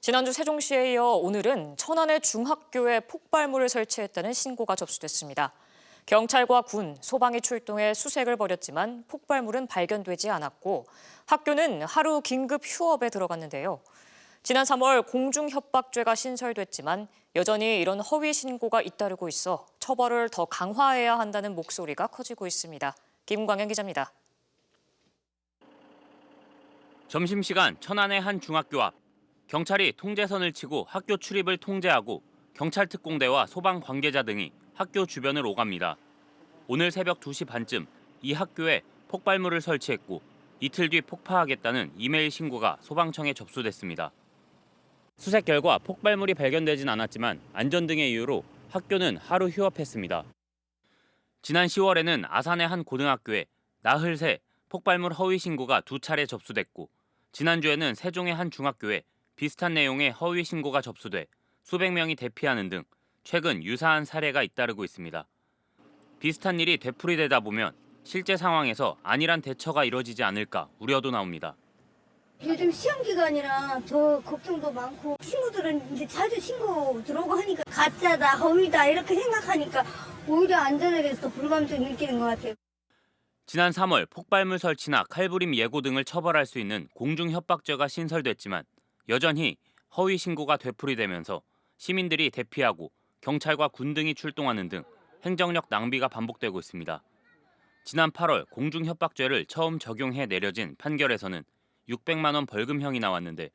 지난주 세종시에 이어 오늘은 천안의 중학교에 폭발물을 설치했다는 신고가 접수됐습니다. 경찰과 군, 소방이 출동해 수색을 벌였지만 폭발물은 발견되지 않았고 학교는 하루 긴급 휴업에 들어갔는데요. 지난 3월 공중협박죄가 신설됐지만 여전히 이런 허위 신고가 잇따르고 있어 처벌을 더 강화해야 한다는 목소리가 커지고 있습니다. 김광현 기자입니다. 점심시간 천안의 한 중학교 앞. 경찰이 통제선을 치고 학교 출입을 통제하고 경찰 특공대와 소방 관계자 등이 학교 주변을 오갑니다. 오늘 새벽 2시 반쯤 이 학교에 폭발물을 설치했고 이틀 뒤 폭파하겠다는 이메일 신고가 소방청에 접수됐습니다. 수색 결과 폭발물이 발견되진 않았지만 안전 등의 이유로 학교는 하루 휴업했습니다. 지난 10월에는 아산의 한 고등학교에 나흘 새 폭발물 허위 신고가 2차례 접수됐고 지난주에는 세종의 한 중학교에 비슷한 내용의 허위 신고가 접수돼 수백 명이 대피하는 등 최근 유사한 사례가 잇따르고 있습니다. 비슷한 일이 되풀이되다 보면 실제 상황에서 안일한 대처가 이뤄지지 않을까 우려도 나옵니다. 요즘 시험 기간이라 더 걱정도 많고 친구들은 이제 자주 신고 들어오고 하니까 가짜다, 허위다 이렇게 생각하니까 오히려 안전에 대해서 더 불감증 느끼는 것 같아요. 지난 3월 폭발물 설치나 칼부림 예고 등을 처벌할 수 있는 공중협박죄가 신설됐지만 여전히 허위 신고가 되풀이되면서 시민들이 대피하고 경찰과 군 등이 출동하는 등 행정력 낭비가 반복되고 있습니다. 지난 8월 공중협박죄를 처음 적용해 내려진 판결에서는 600만 원 벌금형이 나왔는데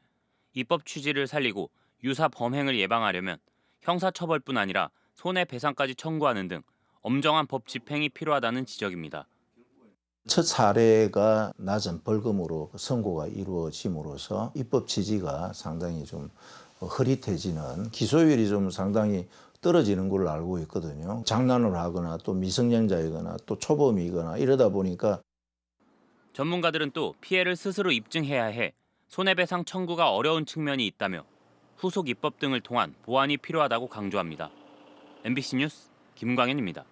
입법 취지를 살리고 유사 범행을 예방하려면 형사처벌뿐 아니라 손해배상까지 청구하는 등 엄정한 법 집행이 필요하다는 지적입니다. 첫 사례가 낮은 벌금으로 선고가 이루어짐으로써 입법 취지가 상당히 좀 흐릿해지는, 기소율이 좀 상당히 떨어지는 걸로 알고 있거든요. 장난을 하거나 또 미성년자이거나 또 초범이거나 이러다 보니까 전문가들은 또 피해를 스스로 입증해야 해 손해배상 청구가 어려운 측면이 있다며 후속 입법 등을 통한 보완이 필요하다고 강조합니다. MBC 뉴스 김광현입니다.